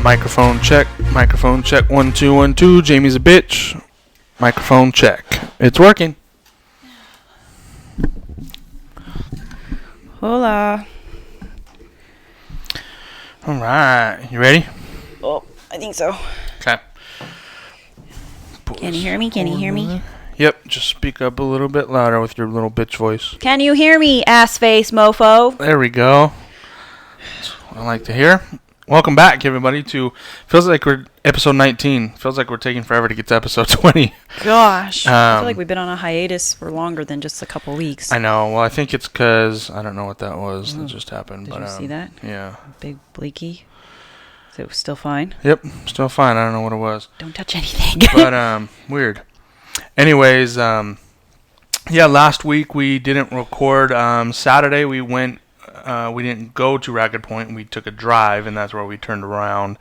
Microphone check. Microphone check. 1 2 1 2. Jamie's a bitch. Microphone check. It's working. Hola. All right. You ready? Oh, I think so. Okay. Can you hear me? Can you hear me? Yep. Just speak up a little bit louder with your little bitch voice. Can you hear me, ass face mofo? There we go. That's what I like to hear. Welcome back, everybody, to feels like we're episode 19. Feels like we're taking forever to get to episode 20. Gosh. I feel like we've been on a hiatus for longer than just a couple weeks. I know. Well, I think it's because I don't know what that was that just happened. Did you see that? Yeah. Big bleaky. So it was still fine? Yep. Still fine. I don't know what it was. Don't touch anything. But, weird. Anyways, yeah, last week we didn't record. Saturday we went. We didn't go to Ragged Point. We took a drive, and that's where we turned around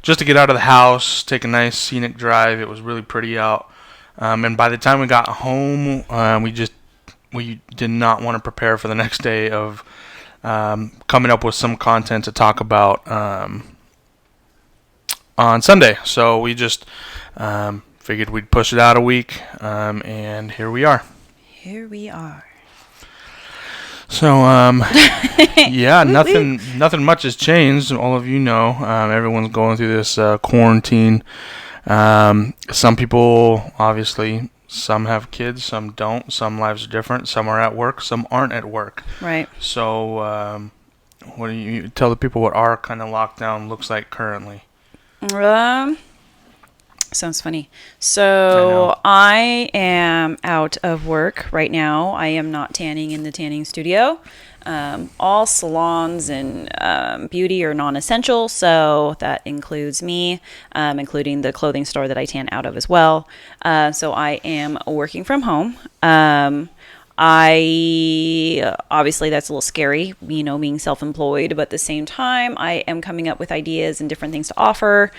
just to get out of the house, take a nice scenic drive. It was really pretty out. And by the time we got home, we did not want to prepare for the next day of coming up with some content to talk about on Sunday. So we just figured we'd push it out a week, and here we are. Here we are. So, yeah, nothing much has changed. All of you know, everyone's going through this quarantine. Some people, obviously, some have kids, some don't. Some lives are different. Some are at work, some aren't at work. Right. So, what do you tell the people what our kind of lockdown looks like currently? Sounds funny. So I am out of work right now. I am not tanning in the tanning studio. All salons and beauty are non-essential, so that includes me, including the clothing store that I tan out of as well. So I am working from home. Obviously that's a little scary, being self-employed, but at the same time, I am coming up with ideas and different things to offer.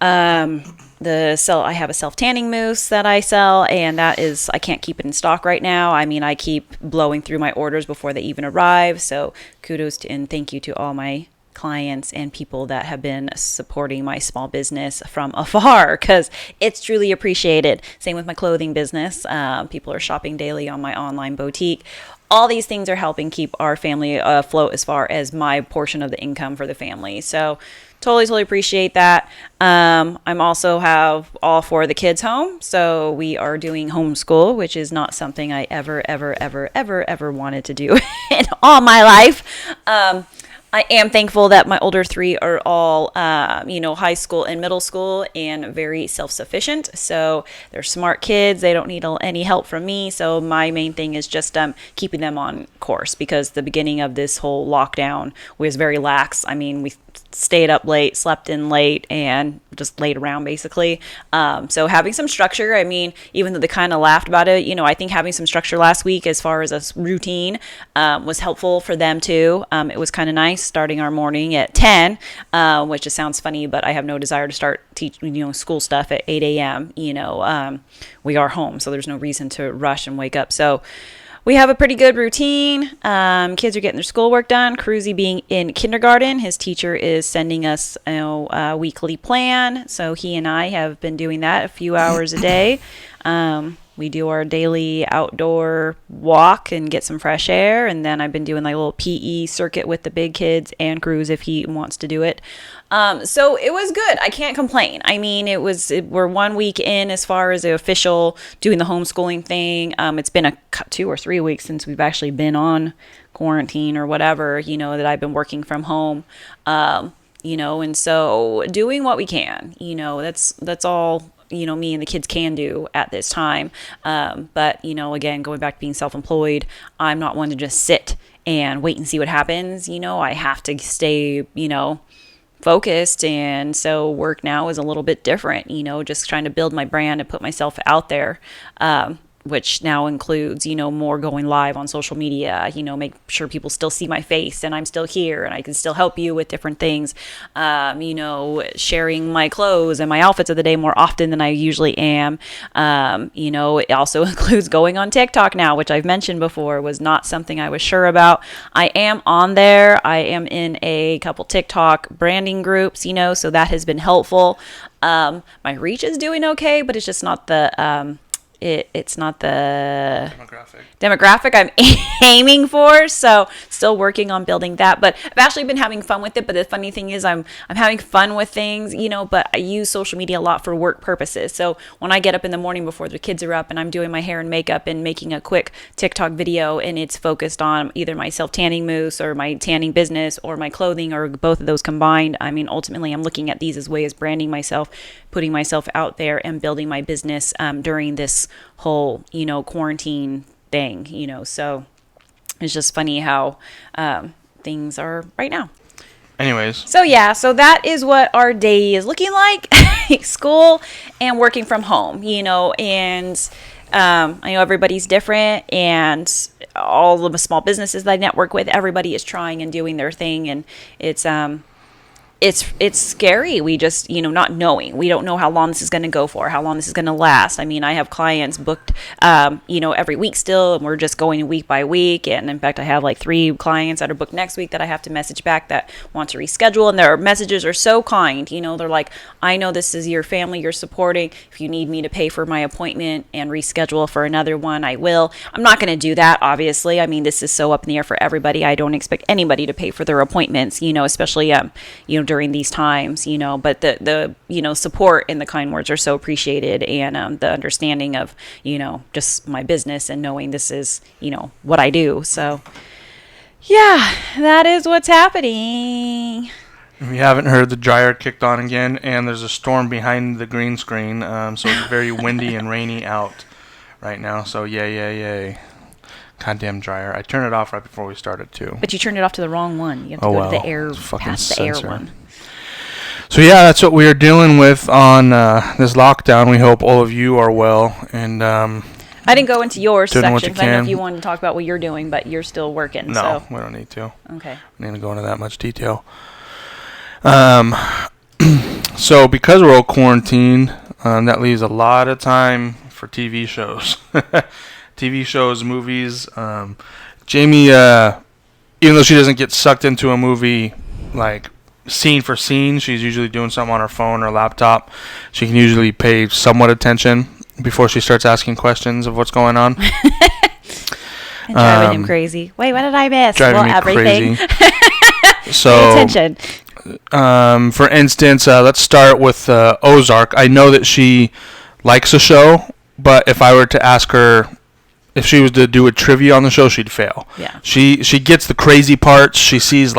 I have a self-tanning mousse that I sell, and I can't keep it in stock right now. I mean, I keep blowing through my orders before they even arrive. So kudos to and thank you to all my clients and people that have been supporting my small business from afar, because it's truly appreciated. Same with my clothing business. People are shopping daily on my online boutique. All these things are helping keep our family afloat as far as my portion of the income for the family. So totally appreciate that. I'm also have all 4 of the kids home. So we are doing homeschool, which is not something I ever wanted to do in all my life. I am thankful that my older 3 are all, high school and middle school and very self-sufficient. So they're smart kids. They don't need any help from me. So my main thing is just keeping them on course, because the beginning of this whole lockdown was very lax. I mean, we stayed up late, slept in late, and just laid around basically. So having some structure, I mean, even though they kind of laughed about it, I think having some structure last week as far as a routine was helpful for them too. It was kind of nice starting our morning at 10, which just sounds funny, but I have no desire to start school stuff at 8 a.m. We are home, so there's no reason to rush and wake up. So we have a pretty good routine. Kids are getting their schoolwork done. Cruzy being in kindergarten, his teacher is sending us a weekly plan. So he and I have been doing that a few hours a day. We do our daily outdoor walk and get some fresh air. And then I've been doing like a little PE circuit with the big kids and Cruz if he wants to do it. So it was good. I can't complain. I mean, we're 1 week in as far as the official doing the homeschooling thing. It's been 2 or 3 weeks since we've actually been on quarantine or whatever, that I've been working from home. And so doing what we can, that's all, me and the kids can do at this time. But, again, going back to being self-employed, I'm not one to just sit and wait and see what happens. I have to stay, focused. And so work now is a little bit different, just trying to build my brand and put myself out there. which now includes, more going live on social media, make sure people still see my face and I'm still here and I can still help you with different things. Sharing my clothes and my outfits of the day more often than I usually am. It also includes going on TikTok now, which I've mentioned before was not something I was sure about. I am on there. I am in a couple TikTok branding groups, so that has been helpful. My reach is doing okay, but it's just not the it's not the demographic I'm aiming for. So still working on building that, but I've actually been having fun with it. But the funny thing is I'm having fun with things, but I use social media a lot for work purposes. So when I get up in the morning before the kids are up and I'm doing my hair and makeup and making a quick TikTok video and it's focused on either my self-tanning mousse or my tanning business or my clothing or both of those combined, I mean, ultimately I'm looking at these as ways of branding myself, putting myself out there and building my business during this whole, quarantine thing, so it's just funny how things are right now. Anyways. So that is what our day is looking like. School and working from home, and I know everybody's different, and all the small businesses that I network with, everybody is trying and doing their thing, and it's scary. We just, not knowing. We don't know how long this is going to go for, how long this is going to last. I mean, I have clients booked, every week still, and we're just going week by week. And in fact, I have like 3 clients that are booked next week that I have to message back that want to reschedule. And their messages are so kind. They're like, I know this is your family you're supporting. If you need me to pay for my appointment and reschedule for another one, I will. I'm not going to do that, obviously. I mean, this is so up in the air for everybody. I don't expect anybody to pay for their appointments, especially, during these times, but the support and the kind words are so appreciated, and the understanding of, just my business and knowing this is, what I do. So yeah, that is what's happening. If you haven't heard, the dryer kicked on again, and there's a storm behind the green screen, so it's very windy and rainy out right now, so yay. Goddamn dryer. I turned it off right before we started too. But you turned it off to the wrong one. You have to go to the air, past the air one. So yeah, that's what we are dealing with on this lockdown. We hope all of you are well. And I didn't go into your section because I know if you wanted to talk about what you're doing, but you're still working. No, we don't need to. Okay. We need to go into that much detail. So because we're all quarantined, that leaves a lot of time for TV shows. TV shows, movies. Jamie, even though she doesn't get sucked into a movie like scene for scene, she's usually doing something on her phone or laptop. She can usually pay somewhat attention before she starts asking questions of what's going on. And driving him crazy. Wait, what did I miss? Driving me everything. Crazy. So, pay attention. For instance, let's start with Ozark. I know that she likes a show, but if I were to ask her if she was to do a trivia on the show, she'd fail. Yeah. She gets the crazy parts. She sees,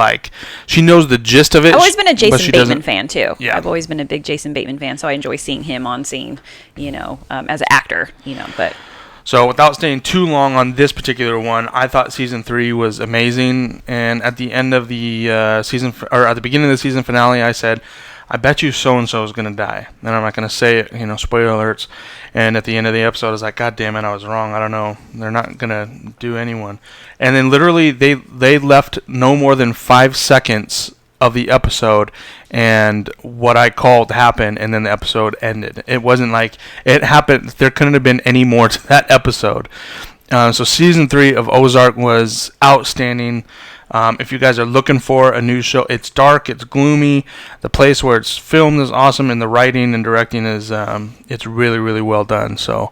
she knows the gist of it. I've always been a Jason Bateman fan, too. Yeah. I've always been a big Jason Bateman fan, so I enjoy seeing him on scene, as an actor, but... So without staying too long on this particular one, I thought season 3 was amazing. And at the end of the season, or at the beginning of the season finale, I said, I bet you so-and-so is going to die. And I'm not going to say it, spoiler alerts. And at the end of the episode, I was like, God damn it, I was wrong. I don't know. They're not going to do anyone. And then literally they left no more than 5 seconds of the episode and what I called happened, and then the episode ended. It wasn't like it happened. There couldn't have been any more to that episode. So season 3 of Ozark was outstanding. If you guys are looking for a new show, it's dark, it's gloomy. The place where it's filmed is awesome, and the writing and directing is it's really, really well done. So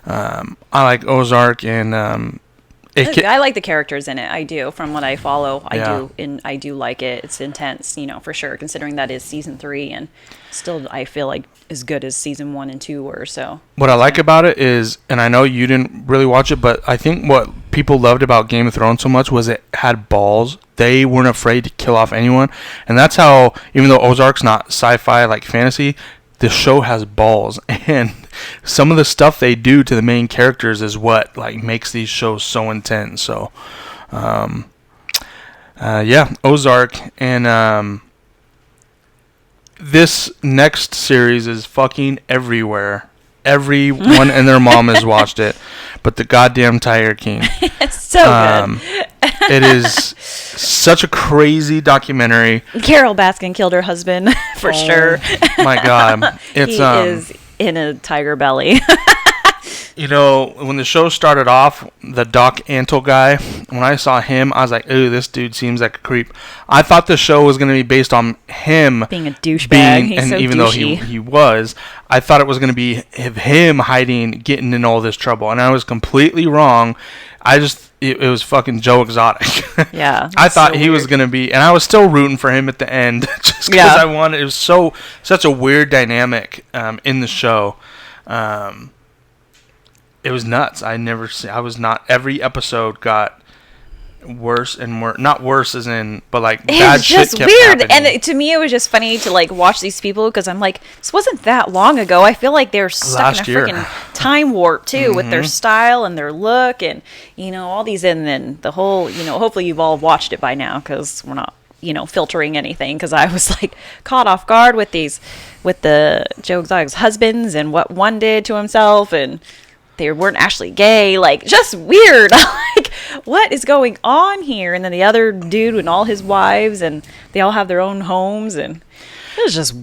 I like Ozark, and I like the characters in it. I do. From what I follow, I Yeah. do, and I do like it. It's intense, for sure. Considering that is season 3, and still, I feel like as good as season 1 and 2 were. So what I like about it is, and I know you didn't really watch it, but I think what people loved about Game of Thrones so much was it had balls. They weren't afraid to kill off anyone, and that's how. Even though Ozark's not sci-fi like fantasy, the show has balls, and some of the stuff they do to the main characters is what makes these shows so intense. So, Ozark, and this next series is fucking everywhere, everyone and their mom has watched it, but the goddamn Tiger King. It's so good. It is such a crazy documentary. Carol Baskin killed her husband for sure. My God, it's He is in a tiger belly. You know, when the show started off, the Doc Antle guy, when I saw him, I was like, ooh, this dude seems like a creep. I thought the show was going to be based on him being a douchebag. He's and so even douchey. though he was, I thought it was going to be him hiding, getting in all this trouble. And I was completely wrong. It was fucking Joe Exotic. Yeah. I thought he was going to be, and I was still rooting for him at the end just because I wanted, it was such a weird dynamic in the show. It was nuts. Every episode got worse and worse. Not worse as in, but like bad shit kept happening. And to me, it was just funny to like watch these people because I'm like, this wasn't that long ago. I feel like they're stuck in a freaking time warp too with their style and their look and, you know, all these. And then the whole, you know, hopefully you've all watched it by now because we're not, you know, filtering anything because I was like caught off guard with the Joe Exotic's husbands and what one did to himself and they weren't actually gay, like just weird. Like what is going on here? And then the other dude and all his wives and they all have their own homes and it was just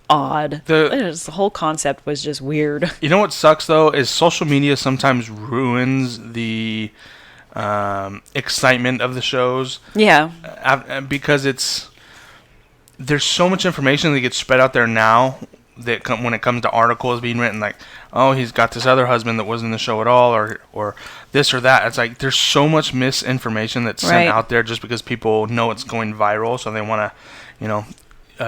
odd. The whole concept was just weird. You know what sucks though is social media sometimes ruins the excitement of the shows. Yeah. Because there's so much information that gets spread out there now that when it comes to articles being written like, oh, he's got this other husband that wasn't in the show at all or this or that. It's like there's so much misinformation that's sent out there just because people know it's going viral, so they want to, you know,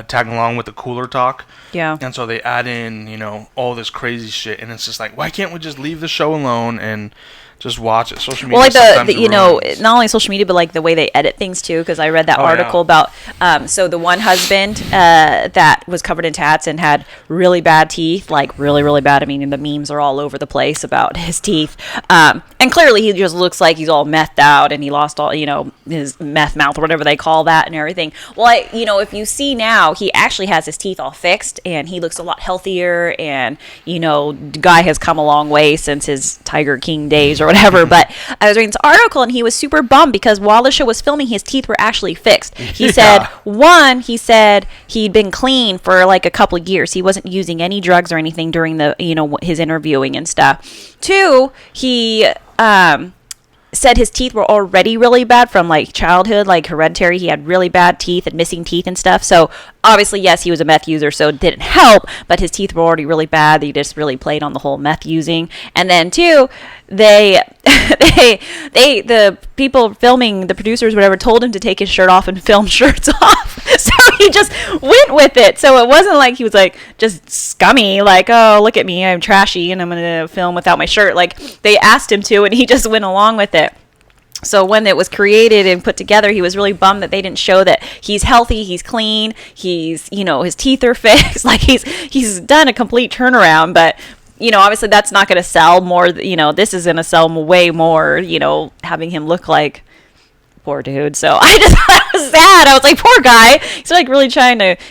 tag along with the cooler talk. Yeah. And so they add in, you know, all this crazy shit, and it's just like, why can't we just leave the show alone and just watch it? Social media. Well, like the you know, not only social media, but like the way they edit things too. Because I read that article about so the one husband that was covered in tats and had really bad teeth, like really, really bad. I mean, the memes are all over the place about his teeth. And clearly, he just looks like he's all methed out, and he lost all, you know, his meth mouth or whatever they call that, and everything. Well, you know, if you see now, he actually has his teeth all fixed, and he looks a lot healthier. And you know, the guy has come a long way since his Tiger King days or whatever. But I was reading this article, and he was super bummed because while the show was filming, his teeth were actually fixed. He said he'd been clean for like a couple of years. He wasn't using any drugs or anything during the, you know, his interviewing and stuff. 2, he said his teeth were already really bad from like childhood, like hereditary. He had really bad teeth and missing teeth and stuff. So obviously, yes, he was a meth user, so it didn't help, but his teeth were already really bad. He just really played on the whole meth using. And then 2, the people filming, the producers, whatever, told him to take his shirt off and film shirts off. So he just went with it. So it wasn't like he was like just scummy, like, oh, look at me, I'm trashy and I'm going to film without my shirt. Like they asked him to, and he just went along with it. So when it was created and put together, he was really bummed that they didn't show that he's healthy, he's clean, he's, you know, his teeth are fixed. Like he's done a complete turnaround, but you know, obviously that's not going to sell more. You know, this is going to sell way more, you know, having him look like poor dude. So I was sad. I was like, poor guy. He's like really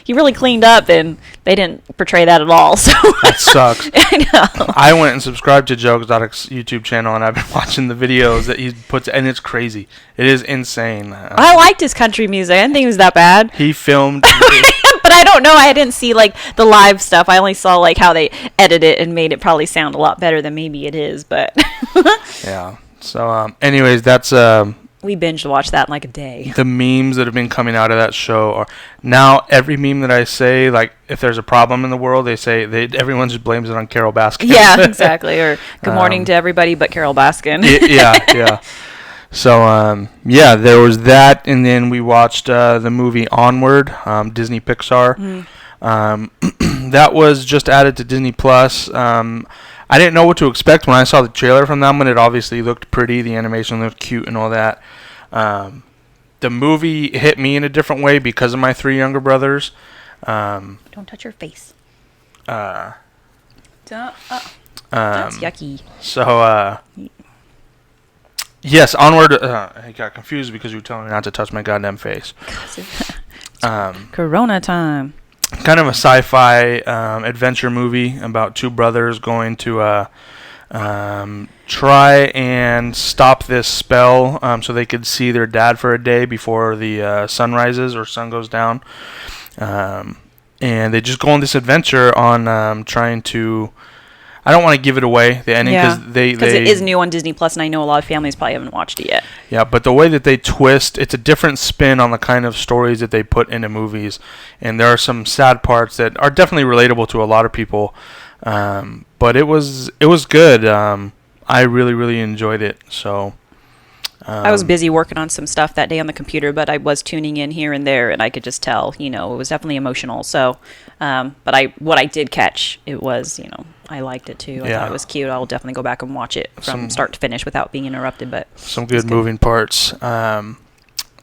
he really cleaned up, and they didn't portray that at all. So that sucks. I know. I went and subscribed to Joe Exotic's YouTube channel, and I've been watching the videos that he puts, and it's crazy. It is insane. I liked his country music. I didn't think it was that bad. He filmed. But I don't know. I didn't see like the live stuff. I only saw like how they edited it and made it probably sound a lot better than maybe it is. But yeah. So, anyways, that's we binged watched that in like a day. The memes that have been coming out of that show are now every meme that I say, like if there's a problem in the world, everyone just blames it on Carol Baskin. Yeah, exactly. Or good morning to everybody but Carol Baskin. Yeah. So, there was that, and then we watched the movie Onward, Disney Pixar. That was just added to Disney Plus. I didn't know what to expect when I saw the trailer from that one. It obviously looked pretty. The animation looked cute and all that. The movie hit me in a different way because of my 3 younger brothers. Don't touch your face. That's yucky. So, yes, Onward. I got confused because you were telling me not to touch my goddamn face. Corona time. kind of a sci-fi adventure movie about two brothers going to try and stop this spell so they could see their dad for a day before the sun rises or sun goes down. And they just go on this adventure on trying to... I don't want to give it away, the ending, because it is new on Disney Plus, and I know a lot of families probably haven't watched it yet. Yeah, but the way that they twist, it's a different spin on the kind of stories that they put into movies, and there are some sad parts that are definitely relatable to a lot of people. But it was good. I really, really enjoyed it. So I was busy working on some stuff that day on the computer, but I was tuning in here and there, and I could just tell, it was definitely emotional. So, but what I did catch, it was, I liked it too. I thought it was cute. I'll definitely go back and watch it from start to finish without being interrupted. But some good moving parts.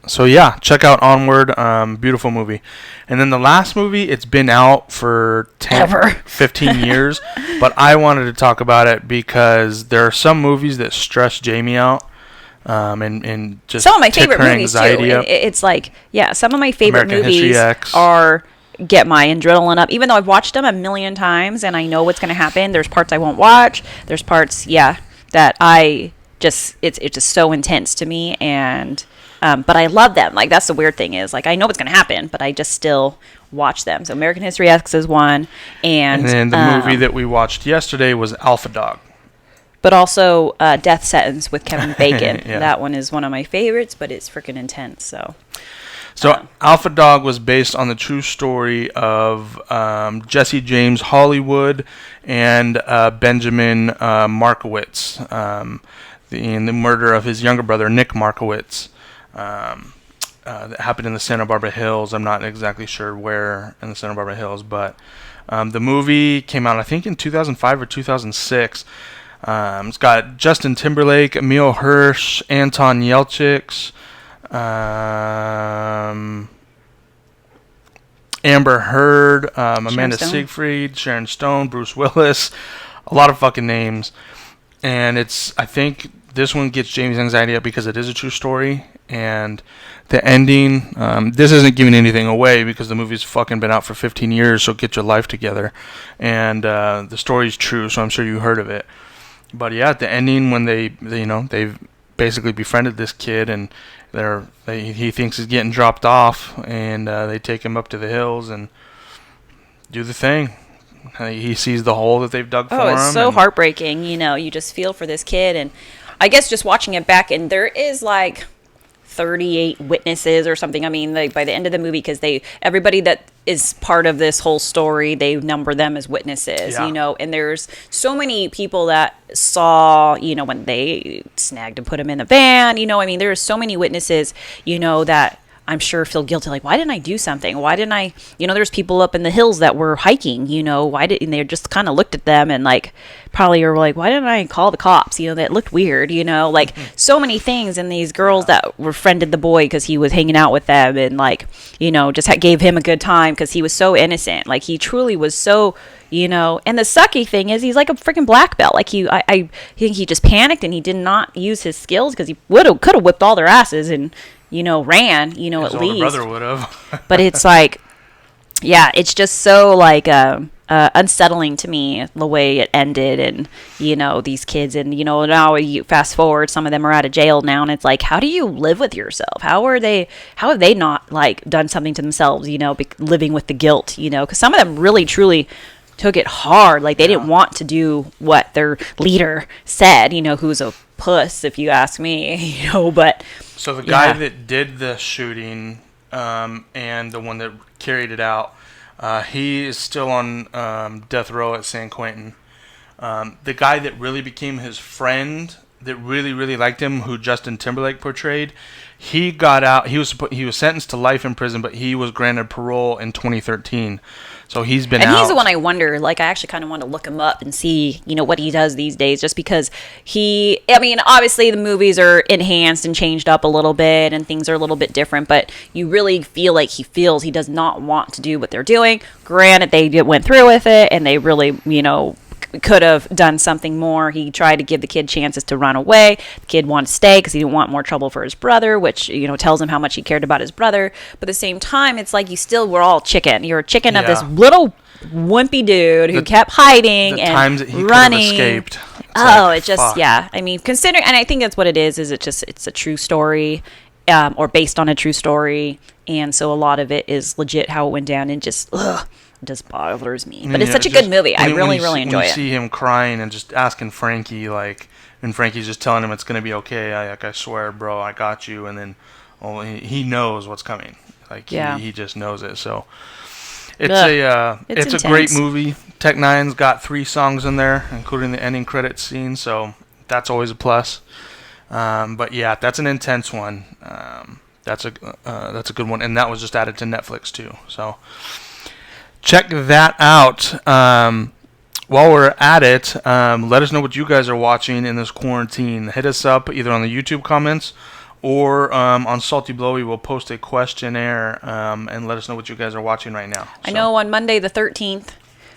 So yeah, check out Onward. Beautiful movie. And then the last movie, it's been out for 15 years, but I wanted to talk about it because there are some movies that stress Jamie out. And just some of my favorite movies too. It's like, some of my favorite American movies History are get my adrenaline up, even though I've watched them a million times and I know what's going to happen. There's parts I won't watch. There's parts, that I just it's just so intense to me, and but I love them. Like, that's the weird thing is, like, I know what's going to happen, but I just still watch them. So American History X is one, and then the movie that we watched yesterday was Alpha Dog. But also Death Sentence with Kevin Bacon. That one is one of my favorites, but it's freaking intense. So Alpha Dog was based on the true story of Jesse James Hollywood and Benjamin Markowitz, in the murder of his younger brother, Nick Markowitz, that happened in the Santa Barbara Hills. I'm not exactly sure where in the Santa Barbara Hills, but the movie came out, I think, in 2005 or 2006. It's got Justin Timberlake, Emil Hirsch, Anton Yelchin, Amber Heard, Amanda Seyfried, Sharon Stone, Bruce Willis, a lot of fucking names. And I think this one gets Jamie's anxiety up because it is a true story. And the ending, this isn't giving anything away because the movie's fucking been out for 15 years, so get your life together. And the story's true, so I'm sure you heard of it. But yeah, at the ending, when they've basically befriended this kid, and he thinks he's getting dropped off, and they take him up to the hills and do the thing. He sees the hole that they've dug for him. Oh, it's so heartbreaking. You just feel for this kid, and I guess just watching it back, and there is like 38 witnesses or something. I mean, like, by the end of the movie, because everybody that is part of this whole story, they number them as witnesses, and there's so many people that saw, when they snagged and put him in the van, I mean, there's so many witnesses, that I'm sure feel guilty. Like, why didn't I do something? Why didn't I, there's people up in the hills that were hiking, and they just kind of looked at them and like, probably were like, why didn't I call the cops? That looked weird, like so many things. And these girls that befriended the boy because he was hanging out with them and like, just gave him a good time because he was so innocent. Like, he truly was so, and the sucky thing is he's like a freaking black belt. Like, I think he just panicked and he did not use his skills because he could have whipped all their asses and, ran, his at older least. brother would have. But it's like, it's just so like unsettling to me the way it ended, and these kids, and now you fast forward, some of them are out of jail now, and it's like, how do you live with yourself? How have they not like done something to themselves? Living with the guilt, because some of them really truly took it hard. Like, they didn't want to do what their leader said, who's a puss, if you ask me, but so the guy that did the shooting, and the one that carried it out, he is still on death row at San Quentin. The guy that really became his friend, that really, really liked him, who Justin Timberlake portrayed, he got out. He was sentenced to life in prison, but he was granted parole in 2013. So he's been out. And he's the one I wonder, like, I actually kind of want to look him up and see, what he does these days, just because obviously the movies are enhanced and changed up a little bit and things are a little bit different, but you really feel like he does not want to do what they're doing. Granted, they went through with it and they really, could have done something more. He tried to give the kid chances to run away. The kid wanted to stay because he didn't want more trouble for his brother, which, tells him how much he cared about his brother. But at the same time, it's like you still were all chicken. You're a chicken of this little wimpy dude who kept hiding and times that he running. Escaped. I mean, considering, and I think that's what it is it's a true story, or based on a true story. And so a lot of it is legit how it went down, and just bothers me. But it's such a good movie. I really enjoy it. You see him crying and just asking Frankie, and Frankie's just telling him it's going to be okay. I swear, bro, I got you. And then he knows what's coming. He just knows it. So it's a great movie. Tech Nine's got 3 songs in there, including the ending credits scene. So that's always a plus. But yeah, that's an intense one. That's a good one, and that was just added to Netflix too. So check that out. While we're at it, let us know what you guys are watching in this quarantine. Hit us up either on the YouTube comments or on Salty Blowie. We'll post a questionnaire and let us know what you guys are watching right now. I know on Monday the 13th,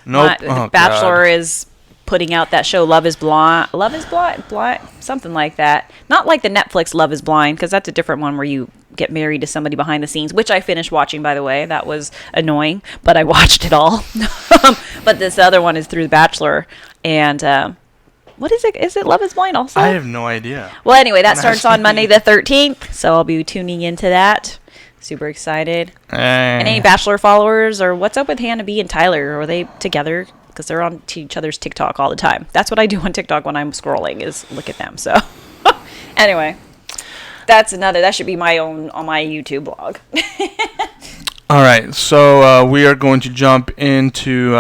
The Bachelor is putting out that show Love is Blind, something like that. Not like the Netflix Love is Blind, because that's a different one where you get married to somebody behind the scenes, which I finished watching, by the way. That was annoying, but I watched it all. But this other one is through The Bachelor, and what is it? Is it Love is Blind also? I have no idea. Well, anyway, that starts on Monday the 13th, so I'll be tuning into that. Super excited. And any Bachelor followers, or what's up with Hannah B and Tyler? Are they together? Because they're on to each other's TikTok all the time. That's what I do on TikTok when I'm scrolling, is look at them. So anyway, that should be my own on my YouTube blog. All right, so we are going to jump into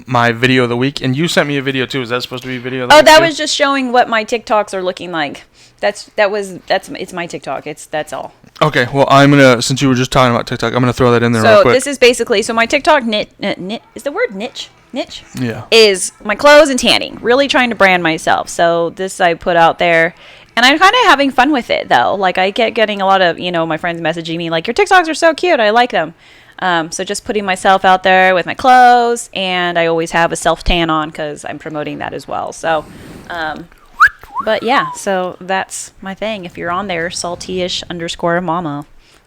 my video of the week, and you sent me a video too. Is that supposed to be video of the week? Oh, that was just showing what my TikToks are looking like. It's my TikTok. That's all. Okay, well, since you were just talking about TikTok, I'm gonna throw that in there real quick. So this is basically, my TikTok is the word niche? Yeah. Is my clothes and tanning. Really trying to brand myself. So this I put out there. And I'm kind of having fun with it, though. Like, I kept getting a lot of, my friends messaging me, like, your TikToks are so cute. I like them. So just putting myself out there with my clothes. And I always have a self-tan on because I'm promoting that as well. So, but yeah, so that's my thing. If you're on there, saltyish_mama,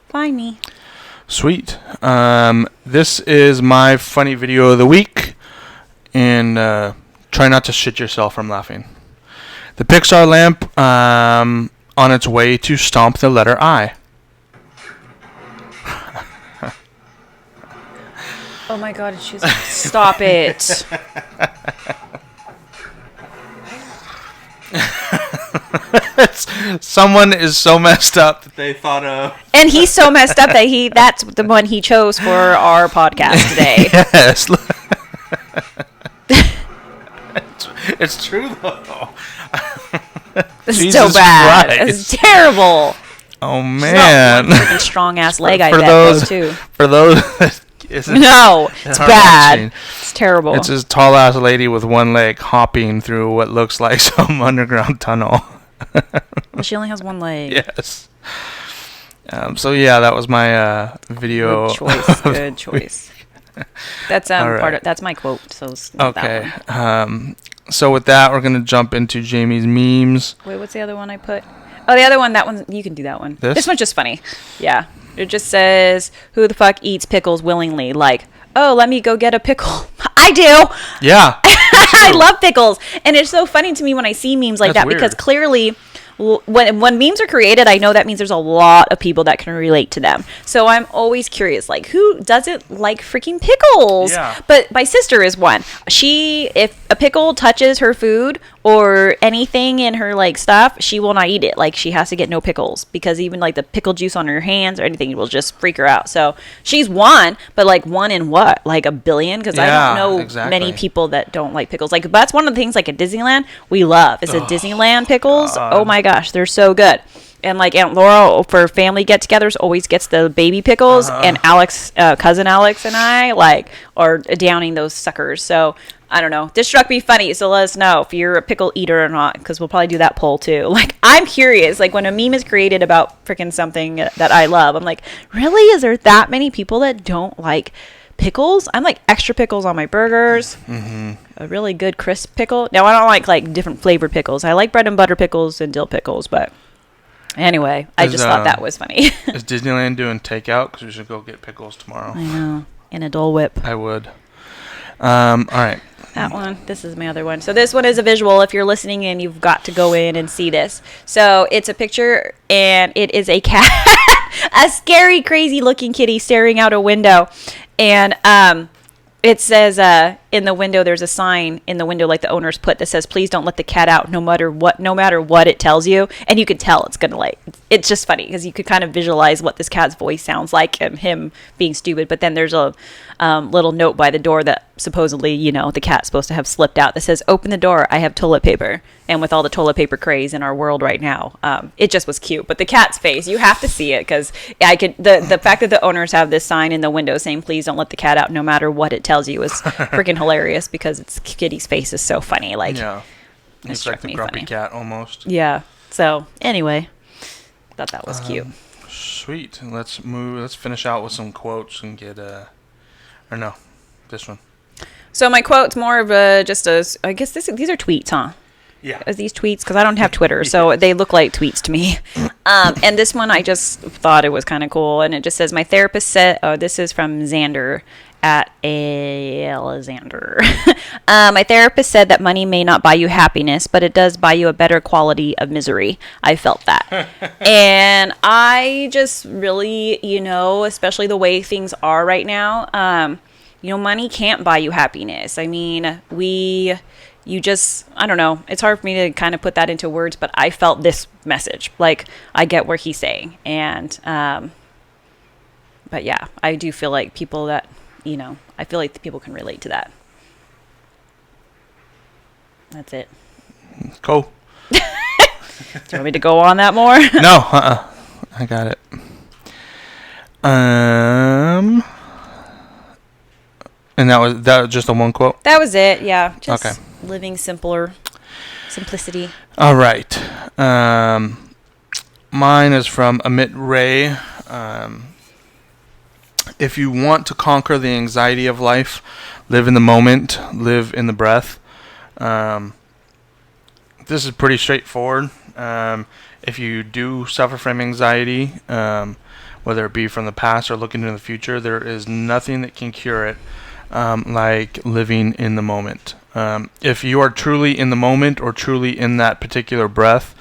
find me. Sweet. This is my funny video of the week. And try not to shit yourself from laughing. The Pixar lamp on its way to stomp the letter I. Oh my god, it's just... Stop it. Someone is so messed up that they thought of... And he's so messed up that that's the one he chose for our podcast today. Yes. It's true, though. This is so bad. It's terrible. Oh, man. Freaking strong-ass leg, I bet, though, too. For those... No, it's bad. It's terrible. It's this tall-ass lady with one leg hopping through what looks like some underground tunnel. Well, she only has one leg. Yes. So, yeah, that was my video. Good choice. That's right. That's my quote. So okay. So with that, we're gonna jump into Jamie's memes. Wait, what's the other one I put? Oh, the other one. That one. You can do that one. This one's just funny. Yeah. It just says, "Who the fuck eats pickles willingly?" Like, oh, let me go get a pickle. I do. Yeah. I love pickles, and it's so funny to me when I see memes like that, because clearly, when memes are created, I know that means there's a lot of people that can relate to them. So I'm always curious, like, who doesn't like freaking pickles? Yeah. But my sister is one. If a pickle touches her food or anything in her, like, stuff, she will not eat it. Like, she has to get no pickles, because even, like, the pickle juice on her hands or anything will just freak her out. So she's one, but, like, one in what? Like, a billion? Because I don't know many people that don't like pickles. Like, that's one of the things, like, at Disneyland, we love. Is Disneyland pickles. God. Oh, my gosh, they're so good. And, like, Aunt Laura, for family get-togethers, always gets the baby pickles. And Alex, cousin Alex and I, like, are downing those suckers. So, I don't know. This struck me funny, so let us know if you're a pickle eater or not, because we'll probably do that poll, too. Like, I'm curious. Like, when a meme is created about freaking something that I love, I'm like, really? Is there that many people that don't like pickles? I'm like extra pickles on my burgers. Mm-hmm. a really good crisp pickle. Now, I don't like different flavored pickles. I like bread and butter pickles and dill pickles, but anyway, I just thought that was funny. Is Disneyland doing takeout? Because we should go get pickles tomorrow. I know. In a Dole Whip. I would. All right. That one. This is my other one. So this one is a visual. If you're listening in, you've got to go in and see this. So it's a picture, and it is a cat, a scary, crazy-looking kitty staring out a window, and it says in the window, there's a sign in the window like the owners put that says, "Please don't let the cat out, no matter what it tells you." And you can tell it's gonna it's just funny because you could kind of visualize what this cat's voice sounds like and him being stupid. But then there's a little note by the door that supposedly, the cat's supposed to have slipped out that says, "Open the door, I have toilet paper." And with all the toilet paper craze in our world right now, it just was cute. But the cat's face, you have to see it because the fact that the owners have this sign in the window saying, "Please don't let the cat out, no matter what it tells you," is freaking hilarious because its kitty's face is so funny. Yeah, it's like the grumpy cat almost. Yeah. So anyway, thought that was cute. Sweet. Let's finish out with some quotes and get or no, this one. So my quote's more of I guess these are tweets, huh? Yeah. These tweets, because I don't have Twitter, so they look like tweets to me. And this one, I just thought it was kind of cool, and it just says, "My therapist said," this is from Xander at Alexander. "My therapist said that money may not buy you happiness, but it does buy you a better quality of misery." I felt that. And I just really, especially the way things are right now, money can't buy you happiness. I mean, I don't know. It's hard for me to kind of put that into words, but I felt this message. Like, I get where he's saying. And, but yeah, I do feel like people that, I feel like the people can relate to that. That's it. Cool. Do you want me to go on that more? No, I got it. And that was just the one quote? That was it, yeah. Just okay. Living simplicity. All right. Mine is from Amit Ray. "If you want to conquer the anxiety of life, live in the moment, live in the breath." This is pretty straightforward. If you do suffer from anxiety, whether it be from the past or looking into the future, there is nothing that can cure it like living in the moment. If you are truly in the moment or truly in that particular breath,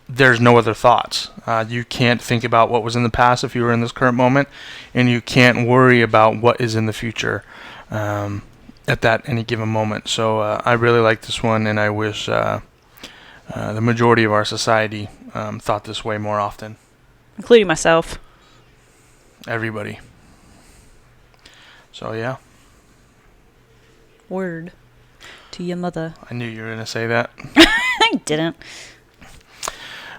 there's no other thoughts. You can't think about what was in the past if you were in this current moment, and you can't worry about what is in the future at that any given moment. So I really like this one, and I wish the majority of our society thought this way more often. Including myself. Everybody. So yeah. Word to your mother. I knew you were going to say that. I didn't.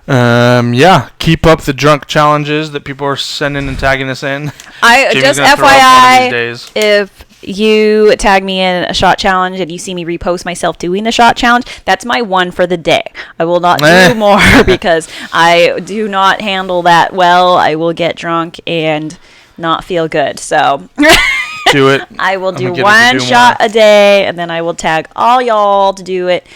Yeah, keep up the drunk challenges that people are sending and tagging us in. Just FYI, if you tag me in a shot challenge and you see me repost myself doing the shot challenge, that's my one for the day. I will not do more because I do not handle that well. I will get drunk and not feel good. So do it. I will do one shot a day, and then I will tag all y'all to do it.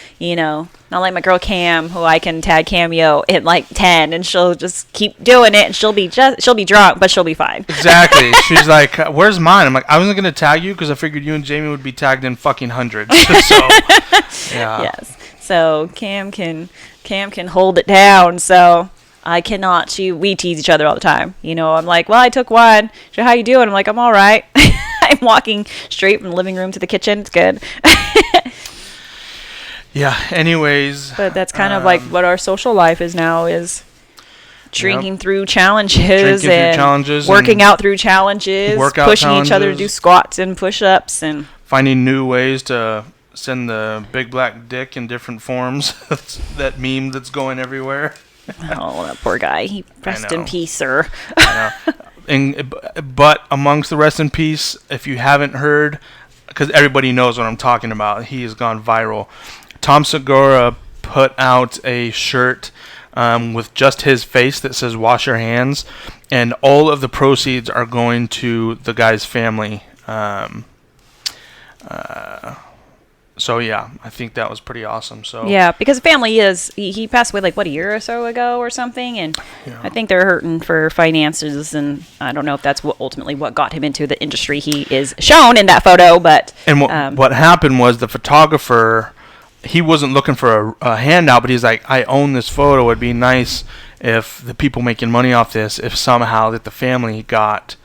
Not like my girl Cam, who I can tag Cameo at like 10, and she'll just keep doing it, and she'll be drunk, but she'll be fine. Exactly. She's like, "Where's mine?" I'm like, "I wasn't gonna tag you because I figured you and Jamie would be tagged in fucking hundreds." So, yeah. Yes. So Cam can hold it down. So I cannot. We tease each other all the time. I'm like, "Well, I took one. So how you doing?" I'm like, "I'm all right." I'm walking straight from the living room to the kitchen. It's good. Yeah, anyways. But that's kind of like what our social life is now, is drinking through challenges working out through challenges, pushing each other to do squats and push-ups, and finding new ways to send the big black dick in different forms. That meme that's going everywhere. Oh, that poor guy. He rest in peace, sir. I know. But amongst the rest in peace, if you haven't heard, because everybody knows what I'm talking about, he has gone viral. Tom Segura put out a shirt with just his face that says "Wash your hands," and all of the proceeds are going to the guy's family. So yeah, I think that was pretty awesome. So Yeah, because family is he passed away like what, a year or so ago or something, and yeah. I think they're hurting for finances, and I don't know if that's ultimately what got him into the industry he is shown in that photo. But And what happened was the photographer, he wasn't looking for a handout, but he's like, I own this photo. It'd be nice if the people making money off this, if somehow that the family got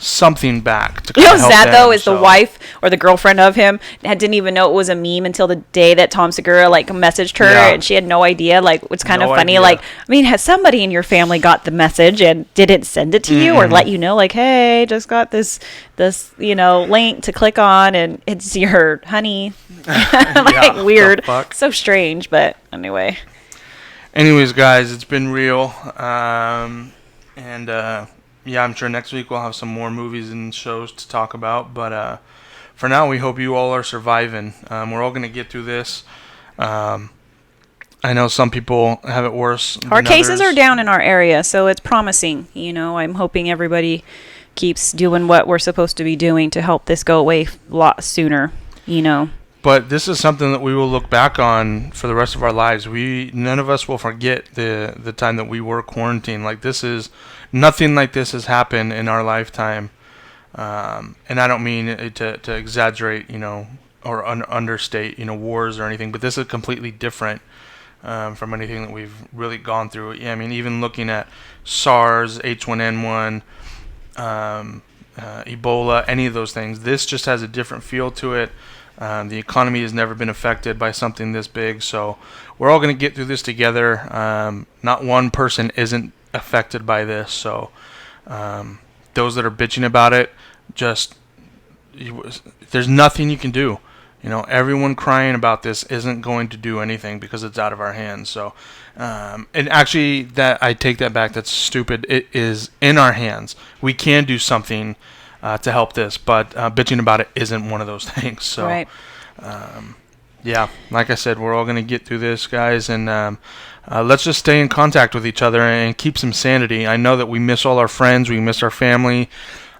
something back to you know kind of what's help sad though them. is the wife or the girlfriend of him didn't even know it was a meme until the day that Tom Segura like messaged her, Yeah. and she had no idea. Like, it's kind of No funny. idea. Like, I mean, has somebody in your family got the message and didn't send it to you or let you know, like, hey, just got this link to click on, and it's your honey. Like, Yeah, weird, the fuck? so strange. But anyway, Anyways, guys, it's been real. Yeah, I'm sure next week we'll have some more movies and shows to talk about. But for now, we hope you all are surviving. We're all going to get through this. I know some people have it worse. our than cases others. are down in our area, so it's promising. I'm hoping everybody keeps doing what we're supposed to be doing to help this go away a lot sooner. But this is something that we will look back on for the rest of our lives. None of us will forget the time that we were quarantined. Like, nothing like this has happened in our lifetime. And I don't mean it to exaggerate, or understate, wars or anything. But this is completely different from anything that we've really gone through. Yeah, I mean, even looking at SARS, H1N1, Ebola, any of those things, this just has a different feel to it. The economy has never been affected by something this big, so we're all going to get through this together. Not one person isn't affected by this, so those that are bitching about it, there's nothing you can do. Everyone crying about this isn't going to do anything because it's out of our hands. So, and actually, that I take that back. That's stupid. It is in our hands. We can do something to help this, but bitching about it isn't one of those things. So, Right. Yeah, like I said, we're all going to get through this, guys, and let's just stay in contact with each other and keep some sanity. I know that we miss all our friends, we miss our family,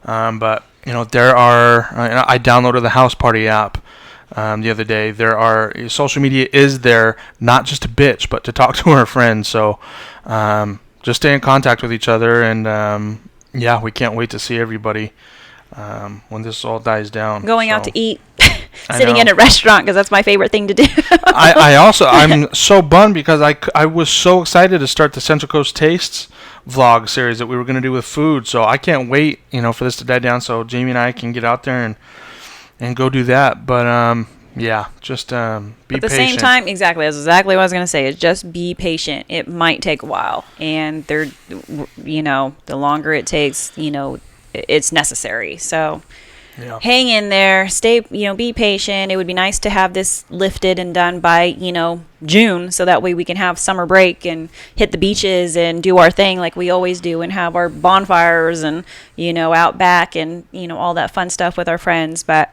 but there are. I downloaded the House Party app the other day. Social media is there not just to bitch, but to talk to our friends. So just stay in contact with each other, and yeah, we can't wait to see everybody when this all dies down. Going out to eat, sitting in a restaurant, because that's my favorite thing to do. I'm so bummed because I was so excited to start the Central Coast Tastes vlog series that we were going to do with food. So I can't wait, for this to die down so Jamie and I can get out there and go do that. But yeah, just be patient. At the same time, exactly. That's exactly what I was going to say. Is just be patient. It might take a while, and the longer it takes, it's necessary. So Yeah. hang in there. Stay. Be patient. It would be nice to have this lifted and done by June, so that way we can have summer break and hit the beaches and do our thing like we always do, and have our bonfires and out back and all that fun stuff with our friends. But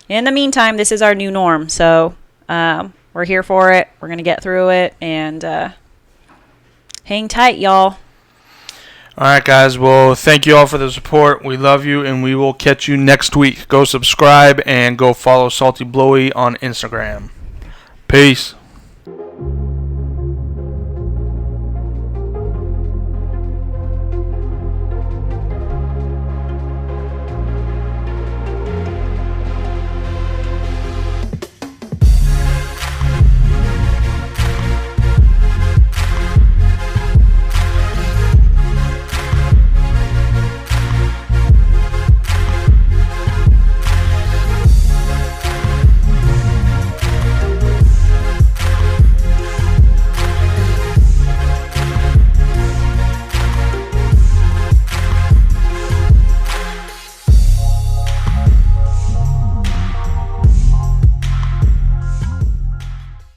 in the meantime, this is our new norm, so we're here for it. We're going to get through it, and hang tight, y'all. All right, guys. Well, thank you all for the support. We love you, and we will catch you next week. Go subscribe and go follow Salty Blowie on Instagram. Peace.